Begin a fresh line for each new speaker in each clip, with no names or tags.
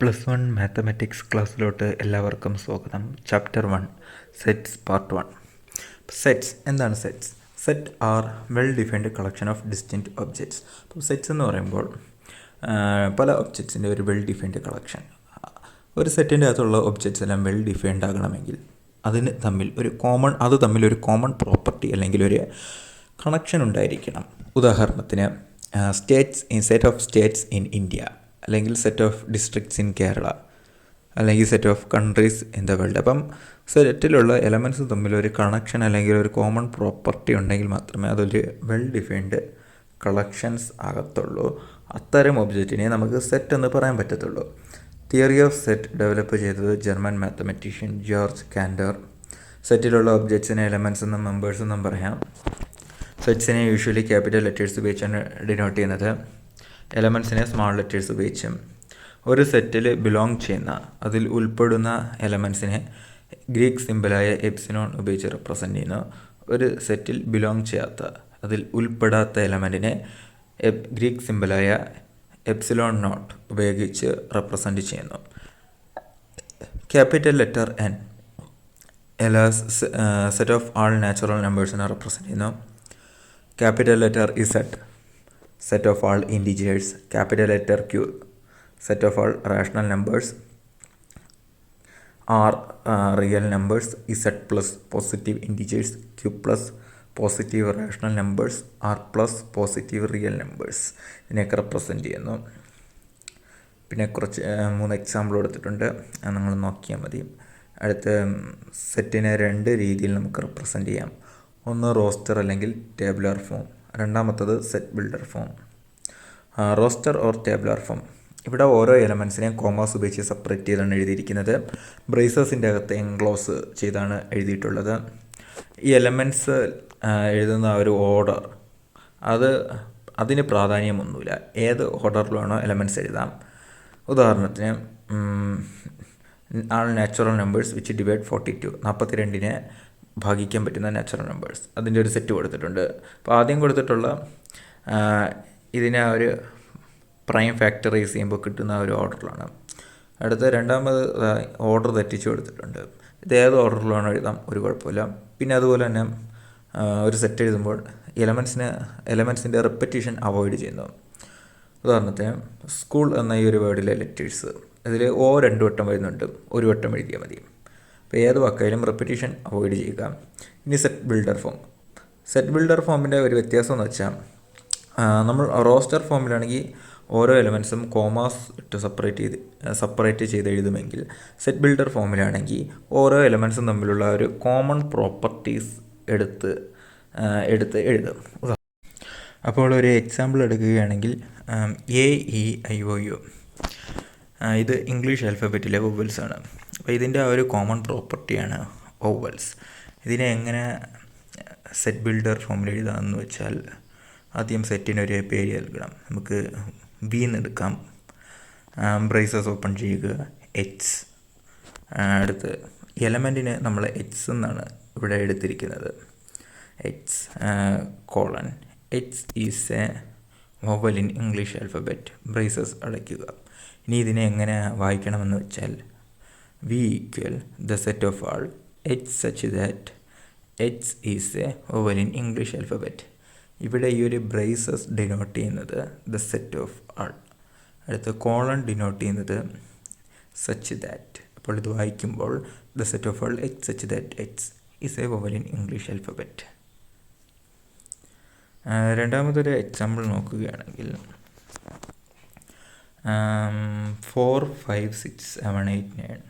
+1 mathematics ക്ലാസ്സിലോട്ട് എല്ലാവർക്കും സ്വാഗതം. Chapter 1 sets part 1. സെറ്റ്സ് എന്താണ്? Set are well defined collection of distinct objects. അപ്പോൾ സെറ്റ്സ് എന്ന് പറയുമ്പോൾ പല ഒബ്ജക്ട്സിൻ്റെ ഒരു വെൽ ഡിഫൈൻഡ് കളക്ഷൻ. ഒരു സെറ്റിൻ്റെ അകത്തുള്ള ഒബ്ജക്ട്സ് എല്ലാം വെൽ ഡിഫൈൻഡ് ആകണമെങ്കിൽ അതിന് തമ്മിൽ ഒരു കോമൺ പ്രോപ്പർട്ടി അല്ലെങ്കിൽ ഒരു കണക്ഷൻ ഉണ്ടായിരിക്കണം. ഉദാഹരണത്തിന് set of states in India, അല്ലെങ്കിൽ set of districts in Kerala, അല്ലെങ്കിൽ set of countries in the world. അപ്പം സെറ്റിലുള്ള എലമെൻറ്റ്സ് തമ്മിൽ ഒരു കണക്ഷൻ അല്ലെങ്കിൽ ഒരു കോമൺ പ്രോപ്പർട്ടി ഉണ്ടെങ്കിൽ മാത്രമേ അതൊരു വെൽ ഡിഫൈൻഡ് കളക്ഷൻസ് ആകത്തുള്ളൂ. അത്തരം ഒബ്ജക്റ്റിനെ നമുക്ക് സെറ്റ് എന്ന് പറയാൻ പറ്റത്തുള്ളൂ. തിയറി ഓഫ് സെറ്റ് ഡെവലപ്പ് ചെയ്തത് ജർമ്മൻ മാത്തമാറ്റീഷ്യൻ ജോർജ് കാൻഡർ. സെറ്റിലുള്ള ഒബ്ജക്ട്സിനെ എലമെൻറ്റ്സ് എന്നും മെമ്പേഴ്സ് എന്നും പറയാം. സെറ്റ്സിനെ യൂഷ്വലി ക്യാപിറ്റൽ ലെറ്റേഴ്സ് ഉപയോഗിച്ചാണ് ഡിനോട്ട് ചെയ്യുന്നത്. എലമെൻറ്റ്സിനെ സ്മാൾ ലെറ്റേഴ്സ് ഉപയോഗിച്ചും. ഒരു സെറ്റിൽ ബിലോങ് ചെയ്യുന്ന, അതിൽ ഉൾപ്പെടുന്ന എലമെൻറ്റ്സിനെ ഗ്രീക്ക് സിമ്പിളായ എപ്സിലോൺ ഉപയോഗിച്ച് റെപ്രസെൻ്റ് ചെയ്യുന്നു. ഒരു സെറ്റിൽ ബിലോങ് ചെയ്യാത്ത, അതിൽ ഉൾപ്പെടാത്ത എലമെൻറ്റിനെ ഗ്രീക്ക് സിമ്പിളായ എപ്സിലോൺ നോട്ട് ഉപയോഗിച്ച് റെപ്രസെൻ്റ് ചെയ്യുന്നു. Capital letter N set of all natural നമ്പേഴ്സിനെ റെപ്രസെൻ്റ് ചെയ്യുന്നു. Capital letter Z set of all integers. Capital letter Q set of all rational numbers. R real numbers. Z plus positive integers. Q plus positive rational numbers. R plus positive real numbers. ഇതിനെയൊക്കെ represent ചെയ്യുന്നു. പിന്നെ കുറച്ച് 3 example കൊടുത്തിട്ടുണ്ട്, അത് നിങ്ങൾ നോക്കിയാൽ മതി. അടുത്ത സെറ്റിനെ 2 രീതിയിൽ നമുക്ക് റെപ്രസെൻ്റ് ചെയ്യാം. ഒന്ന് റോസ്റ്റർ അല്ലെങ്കിൽ ടേബുലാർ ഫോം, രണ്ടാമത്തത് set builder form. Roster or tabular form, ഇവിടെ ഓരോ എലമെൻറ്റ്സിനെയും കോമാസ് ഉപയോഗിച്ച് സെപ്പറേറ്റ് ചെയ്താണ് എഴുതിയിരിക്കുന്നത്. ബ്രേസസിൻ്റെ അകത്ത് എൻക്ലോസ് ചെയ്താണ് എഴുതിയിട്ടുള്ളത്. ഈ എലമെൻറ്റ്സ് എഴുതുന്ന ഒരു ഓർഡർ, അതിന് പ്രാധാന്യമൊന്നുമില്ല. ഏത് ഓർഡറിൽ വേണോ എലമെൻറ്റ്സ് എഴുതാം. ഉദാഹരണത്തിന് ആൾ നാച്ചുറൽ നമ്പേഴ്സ് വിച്ച് ഡിവൈഡ് 42, 42നെ ഭാഗിക്കാൻ പറ്റുന്ന നാച്ചുറൽ നമ്പേഴ്സ്, അതിൻ്റെ ഒരു സെറ്റ് കൊടുത്തിട്ടുണ്ട്. അപ്പോൾ ആദ്യം കൊടുത്തിട്ടുള്ള ഇതിനെ ഒരു പ്രൈം ഫാക്ടറൈസ് ചെയ്യുമ്പോൾ കിട്ടുന്ന ഒരു ഓർഡറിലാണ്. അടുത്ത രണ്ടാമത് ഓർഡർ തെറ്റിച്ച് കൊടുത്തിട്ടുണ്ട്. ഇത് ഏത് ഓർഡറിലാണ് എഴുതാം, ഒരു കുഴപ്പമില്ല. പിന്നെ അതുപോലെ തന്നെ ഒരു സെറ്റ് എഴുതുമ്പോൾ എലമെൻറ്റ്സിൻ്റെ റിപ്പറ്റീഷൻ അവോയ്ഡ് ചെയ്യുന്നു. ഉദാഹരണത്തിന് സ്കൂൾ എന്ന ഈ ഒരു വേർഡിലെ ലെറ്റേഴ്സ്, ഇതിൽ ഓ 2 വട്ടം വരുന്നുണ്ട്, ഒരു വട്ടം എഴുതിയാൽ മതി. അപ്പോൾ ഏത് വാക്കായാലും റിപ്പറ്റീഷൻ അവോയ്ഡ് ചെയ്യുക. ഇനി സെറ്റ് ബിൽഡർ ഫോമിൻ്റെ ഒരു വ്യത്യാസം എന്ന് വെച്ചാൽ, നമ്മൾ റോസ്റ്റർ ഫോമിലാണെങ്കിൽ ഓരോ എലമെൻറ്റ്സും കോമാസ് ഇട്ട് സെപ്പറേറ്റ് ചെയ്ത് എഴുതുമെങ്കിൽ, സെറ്റ് ബിൽഡർ ഫോമിലാണെങ്കിൽ ഓരോ എലമെൻറ്റ്സും തമ്മിലുള്ള ഒരു കോമൺ പ്രോപ്പർട്ടീസ് എടുത്ത് എഴുതും. അപ്പോൾ ഒരു എക്സാമ്പിൾ എടുക്കുകയാണെങ്കിൽ AEIOU, ഇത് ഇംഗ്ലീഷ് ആൽഫബറ്റിലെ വൊവൽസ് ആണ്. അപ്പോൾ ഇതിൻ്റെ ഒരു കോമൺ പ്രോപ്പർട്ടിയാണ് വൊവൽസ്. ഇതിനെ എങ്ങനെ സെറ്റ് ബിൽഡർ ഫോമിൽ എഴുതാമെന്ന് വെച്ചാൽ, ആദ്യം സെറ്റിനൊരു പേര് നൽകണം. നമുക്ക് ബി എന്നെടുക്കാം. ബ്രേസസ് ഓപ്പൺ ചെയ്യുക, എച്ച്. അടുത്ത് എലമെൻറ്റിന് നമ്മൾ എച്ച് എന്നാണ് ഇവിടെ എടുത്തിരിക്കുന്നത്. H colon. H is A vowel in English alphabet. Braces അടയ്ക്കുക. ഇനി ഇതിനെ എങ്ങനെ വായിക്കണമെന്ന് വെച്ചാൽ, V equal the set of all H such that H is a vowel in English alphabet. ഇവിടെ ഈ ഒരു ബ്രേസസ് ഡിനോട്ട് ചെയ്യുന്നത് ദ സെറ്റ് ഓഫ് ആൾ. അടുത്ത കോളൺ ഡിനോട്ട് ചെയ്യുന്നത് സച്ച് ദാറ്റ്. അപ്പോൾ ഇത് വായിക്കുമ്പോൾ the set of all H such that H is A vowel in English alphabet. രണ്ടാമതൊരു എക്സാമ്പിൾ നോക്കുകയാണെങ്കിൽ 4, 5, 6, 7, 8, 9.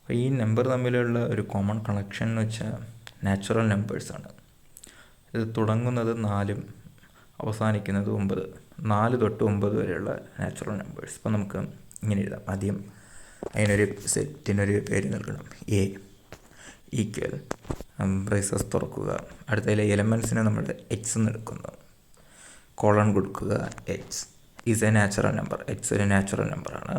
അപ്പോൾ ഈ നമ്പർ തമ്മിലുള്ള ഒരു കോമൺ കണക്ഷൻ എന്ന് വെച്ചാൽ നാച്ചുറൽ നമ്പേഴ്സാണ്. ഇത് തുടങ്ങുന്നത് 4ഉം അവസാനിക്കുന്നത് 9. 4 തൊട്ട് 9 വരെയുള്ള നാച്ചുറൽ നമ്പേഴ്സ്. അപ്പോൾ നമുക്ക് ഇങ്ങനെ എഴുതാം. ആദ്യം അതിനൊരു സെറ്റിനൊരു പേര് നൽകണം. A ഈക്വൽ ബ്രേസസ് തുറക്കുക. അടുത്തതിലെ എലമെൻറ്റ്സിനെ നമ്മൾ എച്ച് എന്ന് എടുക്കുന്നു. കോളൺ കൊടുക്കുക. H is a natural number. X ഒരു നാച്ചുറൽ നമ്പറാണ്.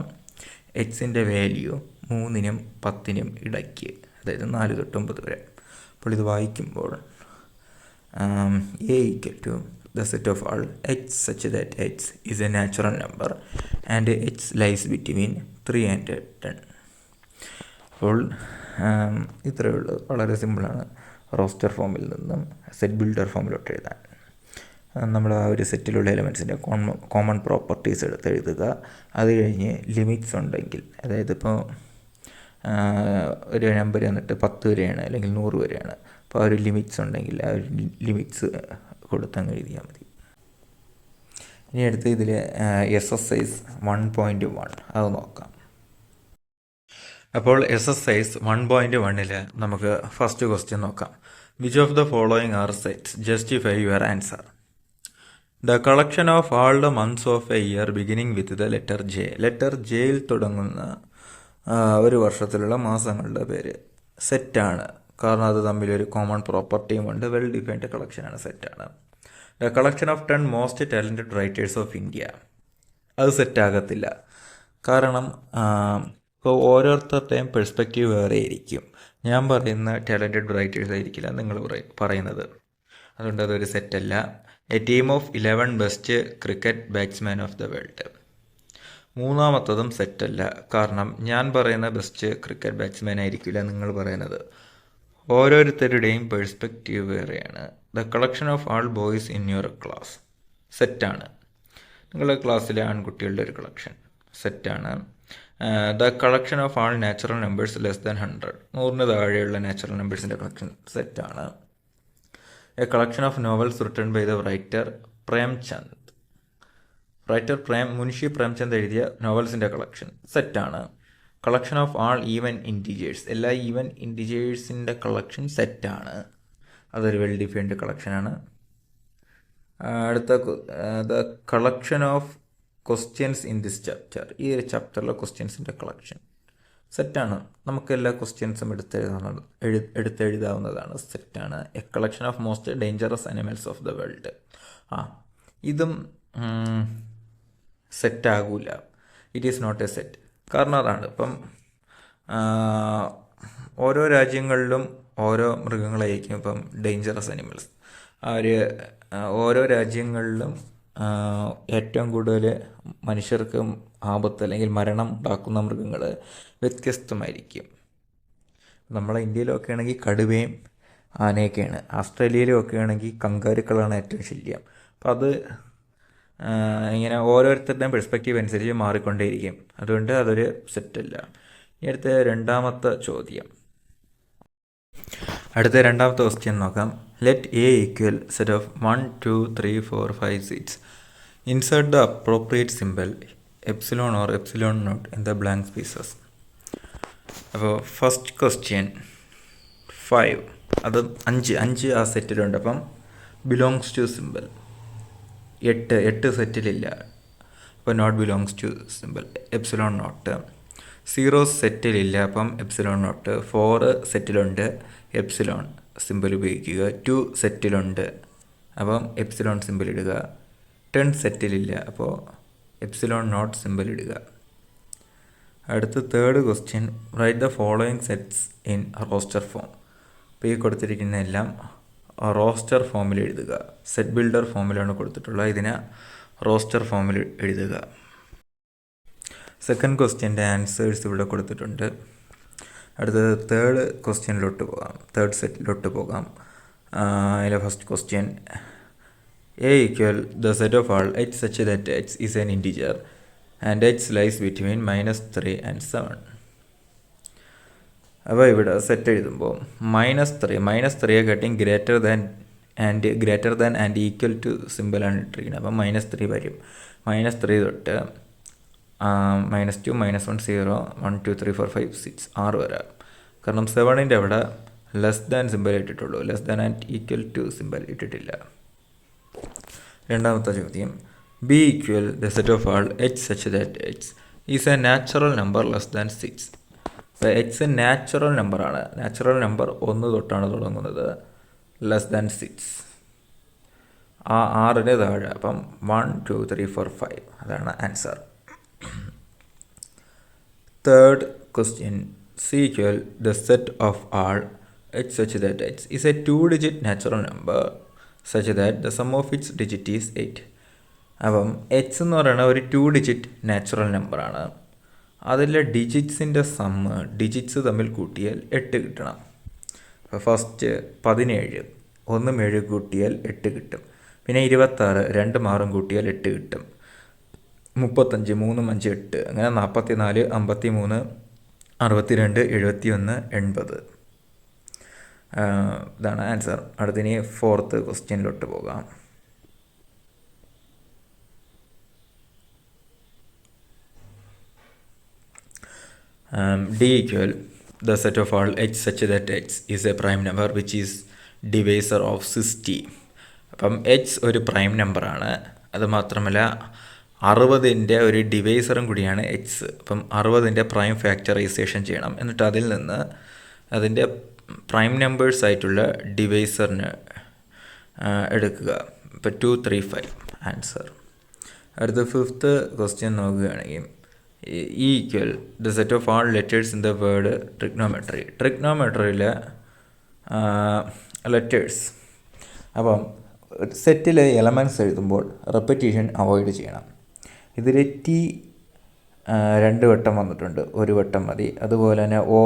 എക്സിൻ്റെ വാല്യൂ 3നും 10നും ഇടയ്ക്ക്, അതായത് 4 തൊട്ട് 9 വരെ. അപ്പോൾ ഇത് വായിക്കുമ്പോൾ A equal to the set of all H such that H is a natural number and H lies between 3 and 10. അപ്പോൾ ഇത്രയേ ഉള്ളൂ. വളരെ സിമ്പിളാണ് റോസ്റ്റർ ഫോമിൽ നിന്നും സെറ്റ് ബിൽഡർ ഫോമിലോട്ട് എഴുതാൻ. നമ്മൾ ആ ഒരു സെറ്റിലുള്ള എലമെൻസിൻ്റെ കോമൺ പ്രോപ്പർട്ടീസ് എടുത്ത് എഴുതുക. അത് കഴിഞ്ഞ് ലിമിറ്റ്സ് ഉണ്ടെങ്കിൽ, അതായത് ഇപ്പോൾ ഒരു നമ്പർ വന്നിട്ട് 10 വരെയാണ് അല്ലെങ്കിൽ 100 വരെയാണ്, അപ്പോൾ ആ ഒരു ലിമിറ്റ്സ് ഉണ്ടെങ്കിൽ ആ ഒരു ലിമിറ്റ്സ് കൊടുത്തങ്ങ് എഴുതിയാൽ മതി. ഇനി അടുത്ത് ഇതിൽ എക്സസൈസ് 1.1 അത് നോക്കാം. അപ്പോൾ എക്സസൈസ് 1.1 നമുക്ക് ഫസ്റ്റ് ക്വസ്റ്റ്യൻ നോക്കാം. Which of the following are sets? Justify your answer. The collection of all the months of A year beginning with the letter J. Letter jail തുടങ്ങുന്ന ഒരു വർഷത്തിലുള്ള മാസങ്ങളുടെ പേര് സെറ്റാണ്. കാരണം അത് തമ്മിലൊരു കോമൺ പ്രോപ്പർട്ടിയും ഉണ്ട്. വെൽ ഡിഫൈൻഡ് കളക്ഷനാണ്, സെറ്റാണ്. The collection of 10 most talented writers of India. അത് സെറ്റാകത്തില്ല. കാരണം ഇപ്പോൾ ഓരോരുത്തരുടെയും പെർസ്പെക്റ്റീവ് വേറെ ആയിരിക്കും. ഞാൻ പറയുന്ന ടാലൻറ്റഡ് റൈറ്റേഴ്സ് ആയിരിക്കില്ല നിങ്ങൾ പറയുന്നത്. അതുകൊണ്ട് അതൊരു സെറ്റല്ല. A team of 11 best cricket batsman of the world. മൂന്നാമത്തതും സെറ്റല്ല. കാരണം ഞാൻ പറയുന്ന ബെസ്റ്റ് ക്രിക്കറ്റ് ബാറ്റ്സ്മാൻ ആയിരിക്കില്ല നിങ്ങൾ പറയുന്നത്. ഓരോരുത്തരുടെയും പെർസ്പെക്റ്റീവ് വേറെയാണ്. The collection of all boys in your class. സെറ്റാണ്. നിങ്ങളുടെ ക്ലാസ്സിലെ ആൺകുട്ടികളുടെ ഒരു കളക്ഷൻ സെറ്റാണ്. The collection of all natural numbers less than 100. 100 താഴെയുള്ള നാച്ചുറൽ നമ്പേഴ്സിൻ്റെ കളക്ഷൻ സെറ്റാണ്. A collection of novels written by the writer Premchand. Munshi Premchand എഴുതിയ നോവൽസിൻ്റെ കളക്ഷൻ സെറ്റാണ്. Collection of all even integers. എല്ലാ ഈവൻ ഇൻറ്റിജേഴ്സിൻ്റെ കളക്ഷൻ സെറ്റാണ്. അതൊരു വെൽ ഡിഫൈൻഡ് കളക്ഷനാണ്. അടുത്ത the collection of questions in this chapter. ഈ ഒരു ചാപ്റ്ററിലെ ക്വസ്റ്റ്യൻസിൻ്റെ കളക്ഷൻ സെറ്റാണ്. നമുക്ക് എല്ലാ ക്വസ്റ്റ്യൻസും എടുത്തെഴുതാവുന്നതാണ്. സെറ്റാണ്. A collection of most dangerous animals of the world. ഇതും സെറ്റാകൂല. It is not a set. കാരണം അതാണ്, ഇപ്പം ഓരോ രാജ്യങ്ങളിലും ഓരോ മൃഗങ്ങളായിരിക്കും ഇപ്പം ഡേഞ്ചറസ് അനിമൽസ്. ഓരോ രാജ്യങ്ങളിലും ഏറ്റവും കൂടുതൽ മനുഷ്യർക്ക് ആപത്ത് അല്ലെങ്കിൽ മരണം ഉണ്ടാക്കുന്ന മൃഗങ്ങൾ വ്യത്യസ്തമായിരിക്കും. നമ്മളെ ഇന്ത്യയിലൊക്കെ ആണെങ്കിൽ കടുവയും ആനയൊക്കെയാണ്. ആസ്ട്രേലിയയിലും ഒക്കെ ആണെങ്കിൽ കങ്കാരുക്കളാണ് ഏറ്റവും ശല്യം. അപ്പം അത് ഇങ്ങനെ ഓരോരുത്തരുടെയും പെർസ്പെക്റ്റീവ് അനുസരിച്ച് മാറിക്കൊണ്ടേയിരിക്കും. അതുകൊണ്ട് അതൊരു സെറ്റല്ല. ഇനി അടുത്ത രണ്ടാമത്തെ ക്വസ്റ്റ്യൻ നോക്കാം. Let A equal set of 1, 2, 3, 4, 5, 6. Insert the appropriate simple epsilon or epsilon naught in the blank spaces. അപ്പോൾ ഫസ്റ്റ് ക്വസ്റ്റ്യൻ 5, അത് 5 ആ സെറ്റിലുണ്ട്. അപ്പം ബിലോങ്സ് ടു സിമ്പിൾ 8 സെറ്റിലില്ല. അപ്പോൾ not belongs to symbol epsilon not. 0 സെറ്റിലില്ല. അപ്പം എപ്സിലോൺ നോട്ട്. 4 സെറ്റിലുണ്ട്, എപ്സിലോൺ സിമ്പിൾ ഉപയോഗിക്കുക. 2 സെറ്റിലുണ്ട്, അപ്പം എപ്സിലോൺ സിമ്പിൾ ഇടുക. 10 സെറ്റിലില്ല, അപ്പോൾ എപ്സിലോൺ നോട്ട് സിമ്പിൾ ഇടുക. അടുത്ത third question, right the following sets in roster form. അപ്പോൾ ഈ കൊടുത്തിരിക്കുന്ന എല്ലാം റോസ്റ്റർ ഫോമിൽ എഴുതുക. സെറ്റ് ബിൽഡർ ഫോമിലാണ് കൊടുത്തിട്ടുള്ളത്, ഇതിനെ റോസ്റ്റർ ഫോമിൽ എഴുതുക. സെക്കൻഡ് ക്വസ്റ്റ്യൻ്റെ ആൻസേഴ്സ് ഇവിടെ കൊടുത്തിട്ടുണ്ട്. അടുത്തത് തേർഡ് സെറ്റിലോട്ട് പോകാം. അതിലെ first question, A equal the set of all H such that H is an integer and H lies between -3 and 7. അപ്പോൾ ഇവിടെ സെറ്റ് എഴുതുമ്പോൾ -3 cutting greater than and equal to സിമ്പിളാണ് ഇട്ടിരിക്കുന്നത്. അപ്പം -3 വരും. -3 തൊട്ട് -2, -1, 0, 1, 2, 3, 4, 5, 6, 6 വരാം. കാരണം 7ൻ്റെ അവിടെ ലെസ് ദാൻ സിമ്പിൾ ഇട്ടിട്ടുള്ളൂ, less than and equal to symbol ഇട്ടിട്ടില്ല. രണ്ടാമത്തെ ചോദ്യം, B equal the set of all H such that H is a natural number less than 6. അപ്പോൾ എച്ച് നാച്ചുറൽ നമ്പറാണ്. നാച്ചുറൽ നമ്പർ 1 തൊട്ടാണ് തുടങ്ങുന്നത്, ലെസ് ദാൻ 6. ആ 6ന് താഴെ. അപ്പം 1, 2, 3, 4, 5 അതാണ് answer. Third question, C equal the set of all h such that h is a 2-digit natural number such that the sum of its digit is 8. അപ്പം h എന്ന് പറയുന്നത് ഒരു 2-digit നാച്ചുറൽ നമ്പറാണ്. അതിലെ ഡിജിറ്റ്സിൻ്റെ സമ്മ് ഡിജിറ്റ്സ് തമ്മിൽ കൂട്ടിയാൽ 8 കിട്ടണം. അപ്പോൾ ഫസ്റ്റ് 17 1 7 കൂട്ടിയാൽ 8 കിട്ടും. പിന്നെ 26 2 6 കൂട്ടിയാൽ 8 കിട്ടും. 35 3 5 8 അങ്ങനെ 44 53 62 71 80. ഇതാണ് ആൻസർ. അടുത്തിനി 4th ക്വസ്റ്റ്യനിലോട്ട് പോകാം. D equal the set of all h such that h is a prime number which is divisor of 60. അപ്പം h ഒരു പ്രൈം നമ്പറാണ്. അതുമാത്രമല്ല 60ൻ്റെ ഒരു ഡിവൈസറും കൂടിയാണ് എച്ച്. അപ്പം 60ൻ്റെ പ്രൈം ഫാക്ടറൈസേഷൻ ചെയ്യണം. എന്നിട്ട് അതിൽ നിന്ന് അതിൻ്റെ പ്രൈം നമ്പേഴ്സ് ആയിട്ടുള്ള ഡിവൈസറിന് എടുക്കുക. ഇപ്പോൾ 2 3 5 ആൻസർ. അടുത്ത 5th ക്വസ്റ്റ്യൻ നോക്കുകയാണെങ്കിൽ E equal the set of all letters in the word trigonometry. ട്രിഗ്നോമെട്രിയിലെ ലെറ്റേഴ്സ്. അപ്പം സെറ്റിലെ എലമെൻറ്റ്സ് എഴുതുമ്പോൾ റെപ്പറ്റീഷൻ അവോയ്ഡ് ചെയ്യണം. ഇതിൽ ടി 2 വട്ടം വന്നിട്ടുണ്ട്, 1 വട്ടം മതി. അതുപോലെ തന്നെ ഒ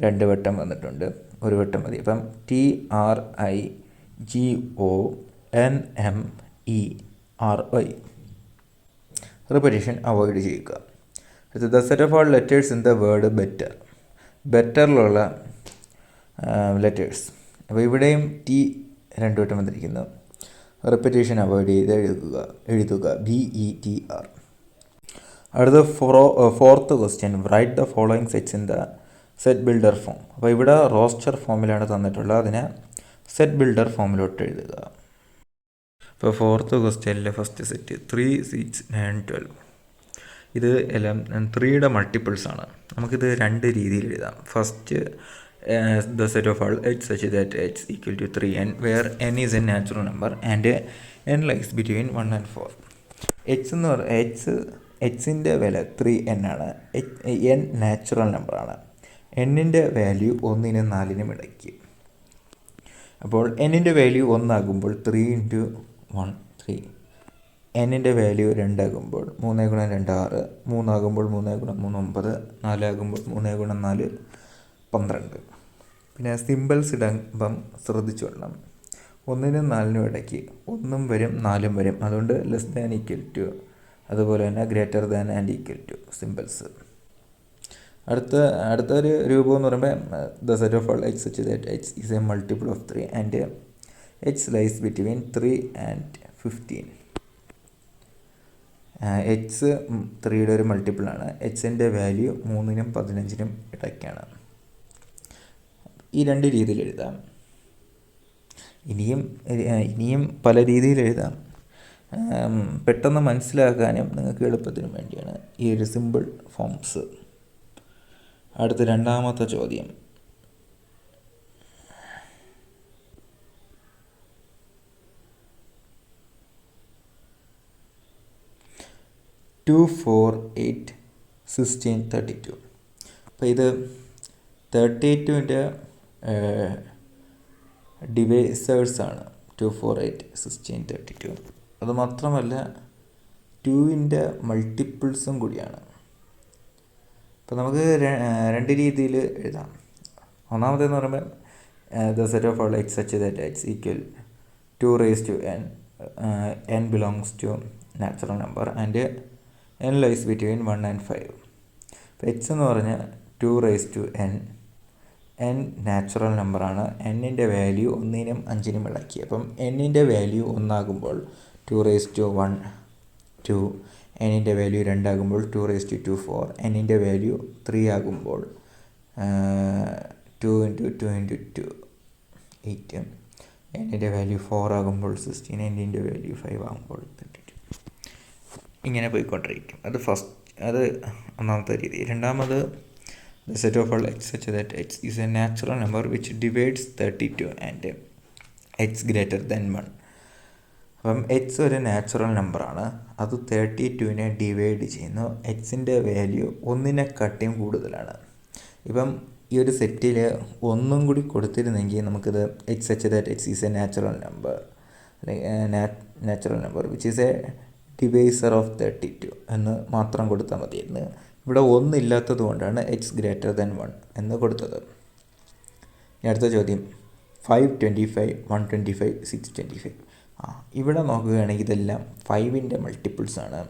2 വട്ടം വന്നിട്ടുണ്ട്, 1 വട്ടം മതി. അപ്പം TRIGONMERY റിപ്പറ്റീഷൻ അവോയ്ഡ് ചെയ്യുക. The set of all letters in the word better. ബെറ്ററിലുള്ള ലെറ്റേഴ്സ്. അപ്പോൾ ഇവിടെയും ടി 2 വട്ടം വന്നിരിക്കുന്നു. റിപ്പറ്റീഷൻ അവോയ്ഡ് ചെയ്ത് എഴുതുക BETR. അടുത്ത 4th question right the following sets in the set builder form. അപ്പോൾ ഇവിടെ റോസ്റ്റർ ഫോമിലാണ് തന്നിട്ടുള്ളത്, അതിനെ സെറ്റ് ബിൽഡർ ഫോമിലോട്ട് എഴുതുക. ഇപ്പോൾ 4th ക്വസ്റ്റ്യനിലെ ഫസ്റ്റ് സെറ്റ് 3 6 9 12. ഇത് എല്ലാം 3യുടെ മൾട്ടിപ്പിൾസ് ആണ്. നമുക്കിത് 2 രീതിയിൽ എഴുതാം. First the set of all h such that h equal to 3n where n is a natural number and n lies between 1 and 4. എന്ന് പറഞ്ഞാൽ എച്ചിൻ്റെ വില 3n ആണ്. n നാച്ചുറൽ നമ്പറാണ്. എന്നിൻ്റെ വാല്യൂ 1 നും 4 നും ഇടയ്ക്ക്. അപ്പോൾ എന്നിൻ്റെ വാല്യൂ 1 ആകുമ്പോൾ 3 × 1 3. എന്നിൻ്റെ വാല്യൂ 2 ആകുമ്പോൾ 3 × 2 6, 3 ആകുമ്പോൾ 3 × 3 9, 4 ആകുമ്പോൾ 3 × 4 12. പിന്നെ സിമ്പിൾസ് ഇടുമ്പം ശ്രദ്ധിച്ചോളണം. 1 നും 4 നും ഇടയ്ക്ക് 1 വരും 4 വരും. അതുകൊണ്ട് ലെസ് ദാൻ ഈക്വൽ ടു, അതുപോലെ തന്നെ greater than and equal to symbols. അടുത്തൊരു രൂപം എന്ന് പറയുമ്പോൾ the set of all H such that H is a multiple of 3 and H lies between 3 and 15. H 3യുടെ ഒരു മൾട്ടിപ്പിളാണ്. എച്ചിൻ്റെ വാല്യൂ 3 നും 15 നും ഇടയ്ക്കാണ്. ഈ 2 രീതിയിൽ എഴുതാം. ഇനിയും പല രീതിയിൽ എഴുതാം. പെട്ടെന്ന് മനസ്സിലാക്കാനും നിങ്ങൾക്ക് എളുപ്പത്തിനും വേണ്ടിയാണ് ഈ ഒരു സിമ്പിൾ ഫോംസ്. അടുത്ത 2ാമത്തെ ചോദ്യം. ടു 4 8 16 32. അപ്പോൾ ഇത് 32ൻ്റെ ഡിവൈസേഴ്സാണ് 2 4 8 16 32. അതുമാത്രമല്ല 2ൻ്റെ മൾട്ടിപ്പിൾസും കൂടിയാണ്. അപ്പോൾ നമുക്ക് 2 രീതിയിൽ എഴുതാം. ഒന്നാമതെന്ന് പറയുമ്പോൾ the set of all X such that X equal 2 raised to n. n belongs to natural number and n lies between 1 and 5. അപ്പോൾ എച്ച് എന്ന് പറഞ്ഞാൽ 2 raised to n. n natural നമ്പറാണ്. എന്നിൻ്റെ വാല്യൂ 1 നും 5 നും ഇടയ്ക്ക്. അപ്പം എന്നിൻ്റെ വാല്യൂ 1 ആകുമ്പോൾ 2 raised to 1 2. എന്നിൻ്റെ വാല്യൂ 2 ആകുമ്പോൾ 2 raised to 2 4. എന്നിൻ്റെ വാല്യൂ 3 ആകുമ്പോൾ 2 × 2 × 2 8. എന്നിൻ്റെ വാല്യൂ 4 ആകുമ്പോൾ 16. എന്നിൻ്റെ വാല്യൂ 5 ആകുമ്പോൾ 32. ഇങ്ങനെ പോയിക്കൊണ്ടിരിക്കും. അത് ഒന്നാമത്തെ രീതി. രണ്ടാമത് the set of all x such that x is a natural number which divides 32 and x greater than 1. അപ്പം എക്സ് ഒരു നാച്ചുറൽ നമ്പറാണ്. അത് 32നെ ഡിവൈഡ് ചെയ്യുന്നു. എക്സിൻ്റെ വാല്യൂ 1നെക്കാട്ടിയും കൂടുതലാണ്. ഇപ്പം ഈ ഒരു സെറ്റിൽ 1 കൂടി കൊടുത്തിരുന്നെങ്കിൽ നമുക്കിത് X such that X is a natural number, natural number which is A divisor of 32 എന്ന് മാത്രം കൊടുത്താൽ മതിയായിരുന്നു. ഇവിടെ ഒന്നില്ലാത്തത് കൊണ്ടാണ് എക്സ് ഗ്രേറ്റർ ദാൻ 1 എന്ന് കൊടുത്തത്. അടുത്ത ചോദ്യം 525, 125, 625. ഇവിടെ നോക്കുകയാണെങ്കിൽ ഇതെല്ലാം 5ൻ്റെ മൾട്ടിപ്പിൾസ് ആണ്.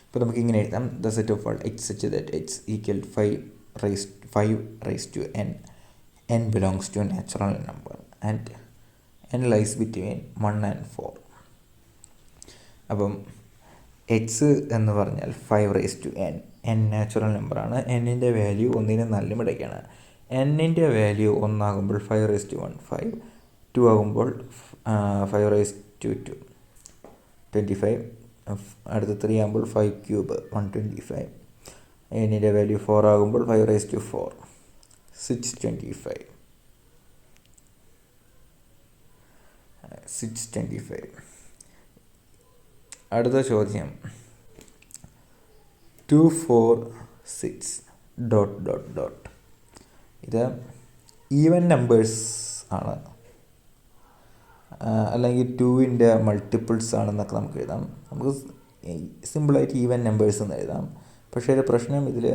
ഇപ്പോൾ നമുക്കിങ്ങനെ എഴുതാം, the set of all X such that X equal 5 raise to n. n belongs to a natural number and n lies between 1 and 4. അപ്പം എക്സ് എന്ന് പറഞ്ഞാൽ 5 raise to n. n natural നമ്പറാണ്. എന്നിൻ്റെ വാല്യൂ 1നും 4നും ഇടയ്ക്കാണ്. എന്നിൻ്റെ വാല്യൂ 1 ആകുമ്പോൾ 5 raise to 1 5, 2 ആകുമ്പോൾ 5 raise to 2 25, അടുത്ത 3 ആകുമ്പോൾ 5 ക്യൂബ് 125. എന്നിൻ്റെ വാല്യൂ 4 ആകുമ്പോൾ 5 റൈസ് ടു 4 625. അടുത്ത ചോദ്യം 2 4 6 ... ഇത് ഈവൻ നമ്പേഴ്സ് ആണ്, അല്ലെങ്കിൽ 2ൻ്റെ മൾട്ടിപ്പിൾസ് ആണെന്നൊക്കെ നമുക്ക് എഴുതാം. നമുക്ക് സിമ്പിളായിട്ട് ഈവൻ നമ്പേഴ്സ് എന്ന് എഴുതാം. പക്ഷേ ഒരു പ്രശ്നം ഇതിൽ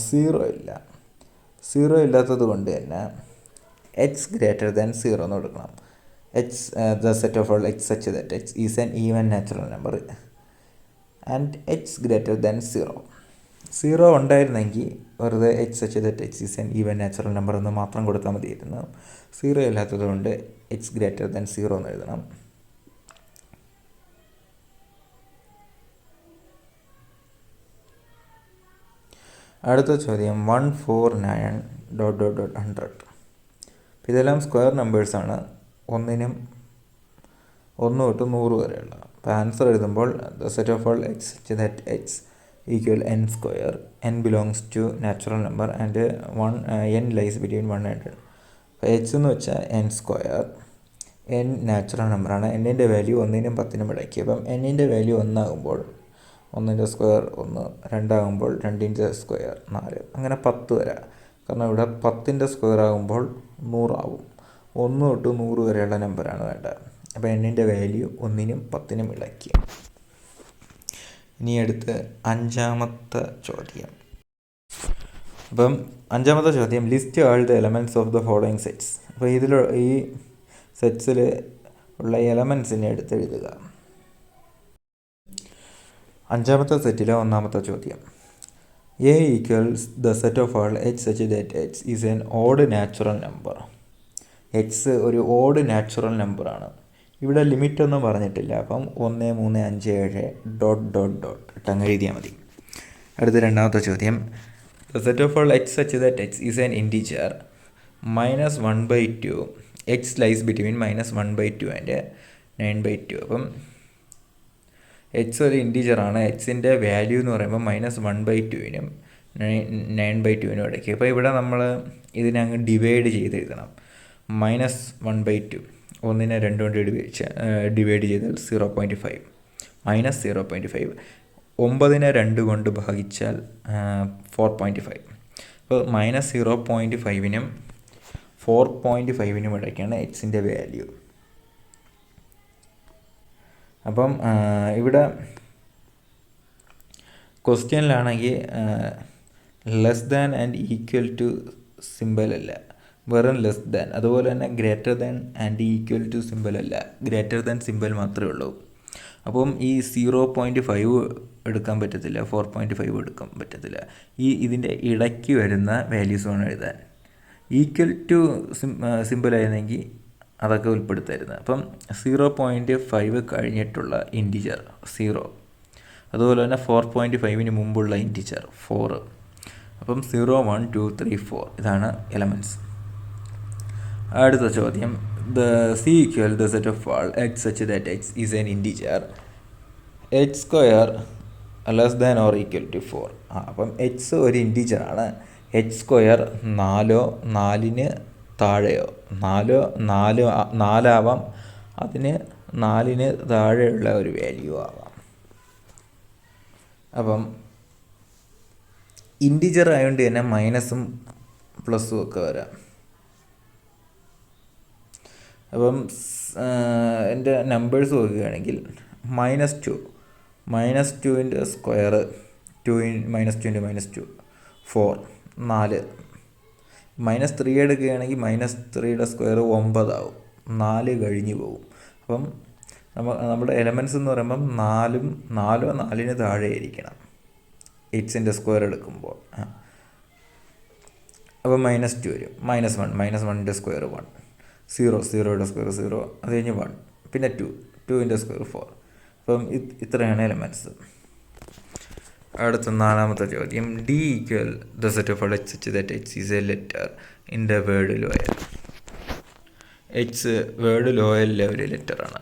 0 ഇല്ല. 0 ഇല്ലാത്തത് കൊണ്ട് തന്നെ എക്സ് ഗ്രേറ്റർ ദാൻ 0 എന്ന് കൊടുക്കണം. X the set of all X such that X is an even natural number and X greater than 0. 0 ഉണ്ടായിരുന്നെങ്കിൽ വെറുതെ X such that X is an even natural number എന്ന് മാത്രം കൊടുത്താൽ മതിയായിരുന്നു. 0 ഇല്ലാത്തത് കൊണ്ട് എക്സ് ഗ്രേറ്റർ ദാൻ 0 എന്ന് എഴുതണം. അടുത്ത ചോദ്യം 149 ... 100. ഇതെല്ലാം സ്ക്വയർ നമ്പേഴ്സാണ്, 1 തൊട്ട് 100 വരെയുള്ള. അപ്പോൾ ആൻസർ എഴുതുമ്പോൾ the set of all X such that X equal n square. n belongs to natural number and n lies between 1 and 10. അപ്പോൾ എക്സ് എന്ന് വെച്ചാൽ n സ്ക്വയർ. n നാച്ചുറൽ നമ്പറാണ്. എന്നിൻ്റെ വാല്യൂ 1നും 10നും ഇടയ്ക്ക്. അപ്പം എന്നിൻ്റെ വാല്യൂ 1 ആകുമ്പോൾ 1ൻ്റെ സ്ക്വയർ 1, 2 ആകുമ്പോൾ 2ൻ്റെ സ്ക്വയർ 4, അങ്ങനെ 10 വരെ. കാരണം ഇവിടെ 10ൻ്റെ സ്ക്വയർ ആകുമ്പോൾ 100 ആവും. 1 തൊട്ട് 100 വരെയുള്ള നമ്പറാണ് വേണ്ടത്. അപ്പോൾ എന്നിൻ്റെ വാല്യൂ 1നും 10നും ഇടയ്ക്ക്. ഇനി അടുത്ത് 5ാമത്തെ ചോദ്യം. അപ്പം 5ാമത്തെ ചോദ്യം list all the elements of the following sets. അപ്പോൾ ഈ സെറ്റ്സിൽ ഉള്ള എലമെൻറ്റ്സിനെ എടുത്തെഴുതുക. 5ാമത്തെ സെറ്റിലെ 1ാമത്തെ ചോദ്യം A equals the set of all H such that H is an odd natural number. X ഒരു ഓഡ് നാച്ചുറൽ നമ്പറാണ്. ഇവിടെ ലിമിറ്റൊന്നും പറഞ്ഞിട്ടില്ല. അപ്പം 1 3 5 7 ... ഇട്ടങ്ങ് എഴുതിയാൽ മതി. അടുത്ത 2ാമത്തെ ചോദ്യം the set of all H such that X is an integer -1/2. X lies between -1/2 and 9/2. അപ്പം എക്സ് ഒരു ഇൻറ്റീജറാണ്. എക്സിൻ്റെ വാല്യൂ എന്ന് പറയുമ്പോൾ -1/2നും 9/2നും ഇടയ്ക്ക്. അപ്പോൾ ഇവിടെ നമ്മൾ ഇതിനെ അങ്ങ് ഡിവൈഡ് ചെയ്ത് എഴുതണം. -1/2 1നെ 2 കൊണ്ട് ഡിവൈഡ് ചെയ്താൽ 0.5 -0.5. 9നെ 2 കൊണ്ട് ഭാഗിച്ചാൽ 4.5. അപ്പോൾ -0.5നും 4.5നും ഇടയ്ക്കാണ് എക്സിൻ്റെ വാല്യൂ. അപ്പം ഇവിടെ ക്വസ്റ്റ്യനിലാണെങ്കിൽ less than and equal to symbol അല്ല, വെറും ലെസ് ദാൻ. അതുപോലെ തന്നെ greater than and equal to symbol അല്ല, ഗ്രേറ്റർ ദാൻ സിമ്പൽ മാത്രമേ ഉള്ളൂ. അപ്പം ഈ 0.5 എടുക്കാൻ പറ്റത്തില്ല, 4.5 എടുക്കാൻ പറ്റത്തില്ല. ഇതിൻ്റെ ഇടയ്ക്ക് വരുന്ന വാല്യൂസ് വേണം എഴുതാൻ. ഈക്വൽ ടു സിമ്പലായിരുന്നെങ്കിൽ അതൊക്കെ ഉൾപ്പെടുത്തായിരുന്നു. അപ്പം 0.5 കഴിഞ്ഞിട്ടുള്ള ഇൻറ്റിജർ 0, അതുപോലെ തന്നെ 4.5ന് മുമ്പുള്ള ഇൻറ്റിജർ 4. അപ്പം 0 1 2 3 4 ഇതാണ് എലമെൻറ്റ്സ്. അടുത്ത ചോദ്യം the C equal the set of all X such that X is an integer H square less than or equal to 4. അപ്പം എക്സ് ഒരു ഇൻറ്റിജറാണ്. എച്ച് സ്ക്വയർ 4 4ന് താഴെയോ 4 ആവാം, അതിന് 4ന് താഴെയുള്ള ഒരു വാല്യൂ ആവാം. അപ്പം ഇൻറ്റിജർ ആയതുകൊണ്ട് തന്നെ മൈനസും പ്ലസും ഒക്കെ വരാം. അപ്പം എൻ്റെ നമ്പേഴ്സ് നോക്കുകയാണെങ്കിൽ -2 സ്ക്വയർ 2 -2 4 4. -3 എടുക്കുകയാണെങ്കിൽ -3 സ്ക്വയർ 9 ആവും. 4 കഴിഞ്ഞ് പോകും. അപ്പം നമ്മുടെ എലമെൻറ്റ്സ് എന്ന് പറയുമ്പം 4ഉം 4 താഴെ ഇരിക്കണം 8ൻ്റെ സ്ക്വയർ എടുക്കുമ്പോൾ. അപ്പോൾ -2 വരും. -1 -1ൻ്റെ സ്ക്വയർ 1 0 0യുടെ സ്ക്വയർ 0 അത് കഴിഞ്ഞ് 1 പിന്നെ 2ൻ്റെ സ്ക്വയർ 4. അപ്പം ഇത്രയാണ് എലമെൻറ്റ്സ്. അടുത്ത 4ാമത്തെ ചോദ്യം. D equal the set of all H such that H is a letter in the word loyal. H word ലോയലിലെ ഒരു ലെറ്ററാണ്.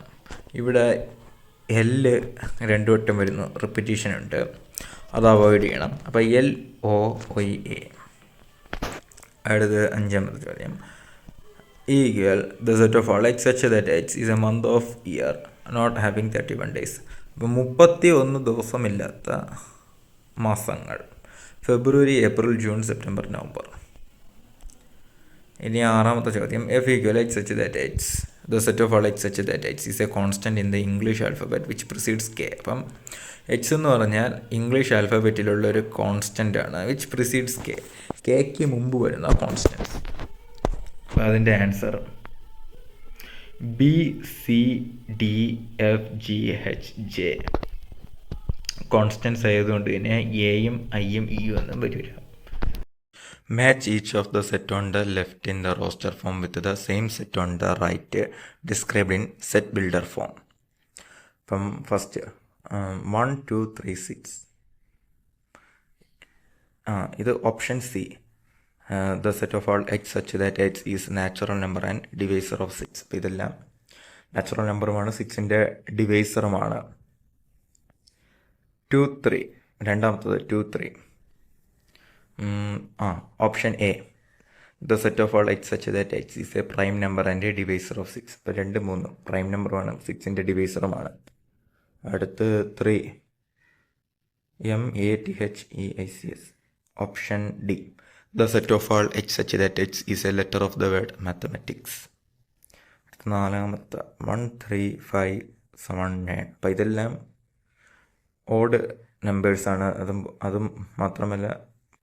ഇവിടെ L 2 വട്ടം വരുന്നു, റിപ്പറ്റീഷൻ ഉണ്ട്, അത് അവോയ്ഡ് ചെയ്യണം. അപ്പോൾ LOYA. അടുത്ത 5ാമത്തെ ചോദ്യം. E equal the set of all H such that H is a month of year not having 31 days. അപ്പോൾ 31 ദിവസമില്ലാത്ത മാസങ്ങൾ: ഫെബ്രുവരി, ഏപ്രിൽ, ജൂൺ, സെപ്റ്റംബർ, നവംബർ. ഇനി 6ാമത്തെ ചോദ്യം. F equal H such that H, the set of all H such that H is a constant in the English alphabet which precedes K. അപ്പം H എന്ന് പറഞ്ഞാൽ English ആൽഫബറ്റിലുള്ള ഒരു constant ആണ്, which precedes K. Kക്ക് മുമ്പ് വരുന്ന constant. അപ്പോൾ അതിൻ്റെ answer BCDFGHJ. Constants ആയതുകൊണ്ട് തന്നെ എയും ഐയും ഇയും എന്നും വരില്ല. Match each of the set on the left in the roster form with the same set on the right described in set builder form. From first 1 2 3 6. ഇത് option C. The set of all H such that H is natural number and divisor of 6. അപ്പോൾ ഇതെല്ലാം natural നമ്പറുമാണ്, 6ൻ്റെ ഡിവൈസറുമാണ്. 2 3. രണ്ടാമത്തത് 2 3. Option A. The set of all H such that H is a prime number and a divisor of 6. ഇപ്പോൾ 2 3 prime നമ്പറുമാണ്, 6ൻ്റെ ഡിവൈസറുമാണ്. അടുത്ത് 3. MATHEICS. Option D. The set of all H such that H is a letter of the word mathematics. 4ാമത്തെ 1 3 5 7 9. അപ്പോൾ ഇതെല്ലാം odd നമ്പേഴ്സാണ്. അതും മാത്രമല്ല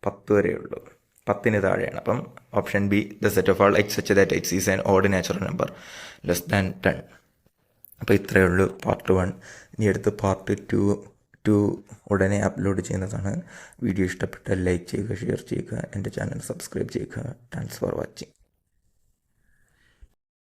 10 വരെയുള്ളൂ, 10ന് താഴെയാണ്. അപ്പം option B. The set of all H such that H is an odd natural number less than 10. അപ്പോൾ ഇത്രയേ ഉള്ളൂ part 1. ഇനി അടുത്ത് പാർട്ട് 2 ഉടനെ അപ്ലോഡ് ചെയ്യുന്നതാണ്. വീഡിയോ ഇഷ്ടപ്പെട്ടാൽ ലൈക്ക് ചെയ്യുക, ഷെയർ ചെയ്യുക, എൻ്റെ ചാനൽ സബ്സ്ക്രൈബ് ചെയ്യുക. Thanks for watching.